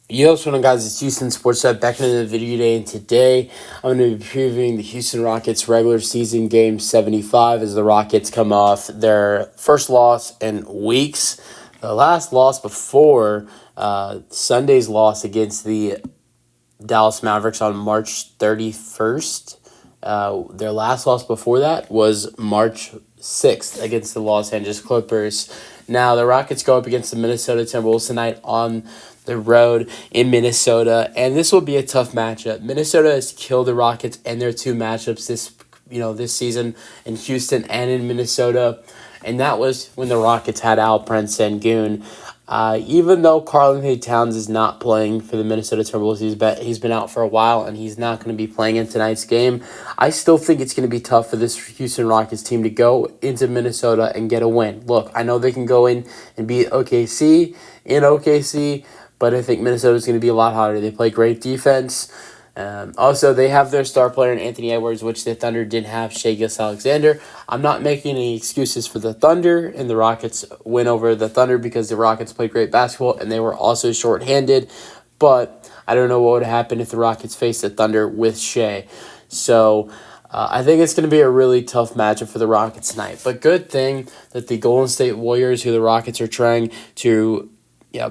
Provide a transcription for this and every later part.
Yo, what's going on, guys? It's Houston Sports Hub back into the video today, and today I'm going to be previewing the Houston Rockets regular season game 75 as the Rockets come off their first loss in weeks. The last loss before Sunday's loss against the Dallas Mavericks on March 31st. Their last loss before that was March 6th against the Los Angeles Clippers. Now, the Rockets go up against the Minnesota Timberwolves tonight on the road in Minnesota, and this will be a tough matchup. Minnesota has killed the Rockets in their two matchups this season in Houston and in Minnesota, and that was when the Rockets had Alperen Sengun. Even though Karl-Anthony Towns is not playing for the Minnesota Timberwolves, he's been out for a while, and he's not going to be playing in tonight's game. I still think it's going to be tough for this Houston Rockets team to go into Minnesota and get a win. Look, I know they can go in and beat OKC in OKC, but I think Minnesota's going to be a lot harder. They play great defense. Also, they have their star player in Anthony Edwards, which the Thunder didn't have, Shai Gilgeous-Alexander. I'm not making any excuses for the Thunder, and the Rockets win over the Thunder because the Rockets played great basketball, and they were also shorthanded. But I don't know what would happen if the Rockets faced the Thunder with Shai. So I think it's going to be a really tough matchup for the Rockets tonight. But good thing that the Golden State Warriors, who the Rockets are trying to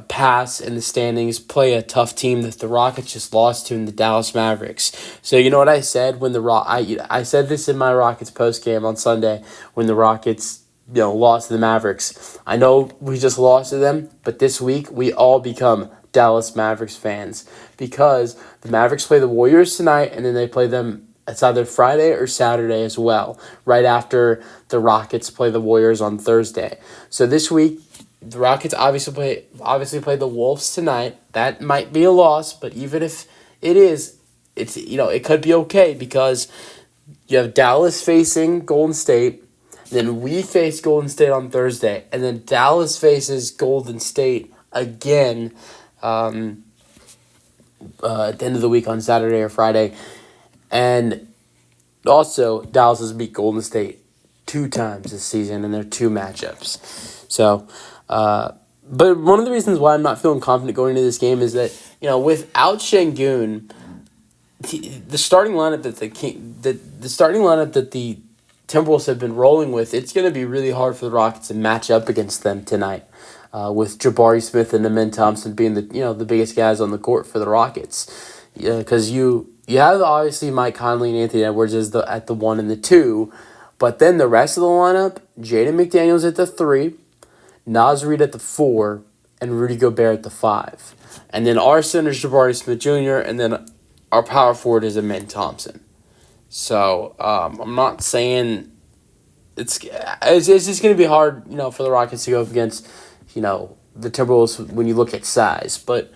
pass in the standings, play a tough team that the Rockets just lost to in the Dallas Mavericks. So you know what I said when I said this in my Rockets postgame on Sunday when the Rockets lost to the Mavericks. I know we just lost to them, but this week we all become Dallas Mavericks fans because the Mavericks play the Warriors tonight, and then they play them. It's either Friday or Saturday as well, right after the Rockets play the Warriors on Thursday. So this week, the Rockets obviously play the Wolves tonight. That might be a loss, but even if it is, it could be okay because you have Dallas facing Golden State, then we face Golden State on Thursday, and then Dallas faces Golden State again at the end of the week on Saturday or Friday. And also, Dallas has beat Golden State 2 times this season in their 2 matchups. So, but one of the reasons why I'm not feeling confident going into this game is that, without Sengun, the starting lineup that the Timberwolves have been rolling with, it's going to be really hard for the Rockets to match up against them tonight. With Jabari Smith and Amen Thompson being the biggest guys on the court for the Rockets, because you have obviously Mike Conley and Anthony Edwards at the 1 and the 2, but then the rest of the lineup, Jaden McDaniels at the 3, Naz Reid at the 4, and Rudy Gobert at the 5. And then our center is Jabari Smith Jr., and then our power forward is Amen Thompson. So I'm not saying it's just going to be hard, for the Rockets to go up against, the Timberwolves when you look at size. But,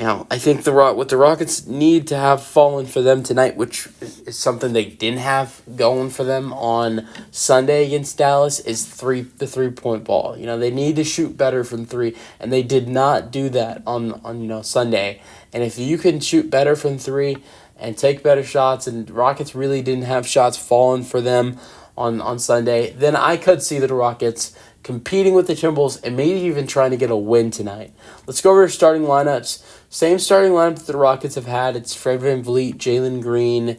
I think what the Rockets need to have fallen for them tonight, which is something they didn't have going for them on Sunday against Dallas, is the 3-point ball. They need to shoot better from 3, and they did not do that on Sunday. And if you can shoot better from 3 and take better shots, and Rockets really didn't have shots falling for them on Sunday, then I could see the Rockets competing with the Timberwolves and maybe even trying to get a win tonight. Let's go over starting lineups. Same starting lineup that the Rockets have had. It's Fred VanVleet, Jalen Green,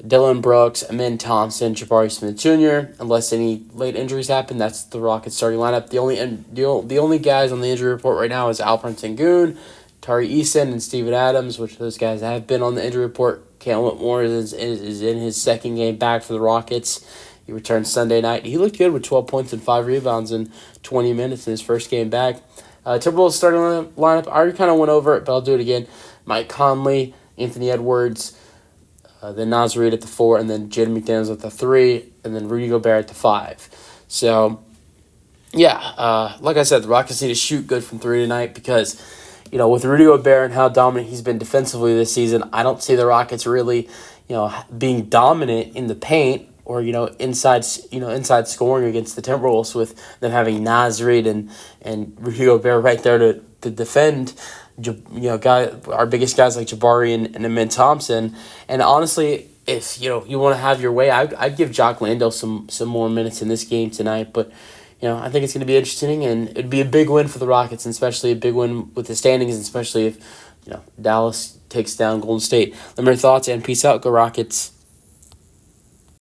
Dillon Brooks, Amen Thompson, Jabari Smith Jr. Unless any late injuries happen, that's the Rockets starting lineup. The only guys on the injury report right now is Alperen Sengun, Tari Eason, and Steven Adams, which those guys have been on the injury report. Cam Whitmore is in his second game back for the Rockets. He returned Sunday night. He looked good with 12 points and 5 rebounds in 20 minutes in his first game back. Timberwolves starting lineup, I already kind of went over it, but I'll do it again. Mike Conley, Anthony Edwards, then Naz Reid at the 4, and then Jaden McDaniels at the 3, and then Rudy Gobert at the 5. So, like I said, the Rockets need to shoot good from 3 tonight because, with Rudy Gobert and how dominant he's been defensively this season, I don't see the Rockets really, being dominant in the paint or inside scoring against the Timberwolves with them having Naz Reid and Rudy Gobert right there to defend. Our biggest guys like Jabari and Amen Thompson. And honestly, if you want to have your way, I'd give Jock Landale some more minutes in this game tonight. But I think it's going to be interesting, and it'd be a big win for the Rockets, and especially a big win with the standings, and especially if Dallas takes down Golden State. Let me know your thoughts, and peace out. Go Rockets.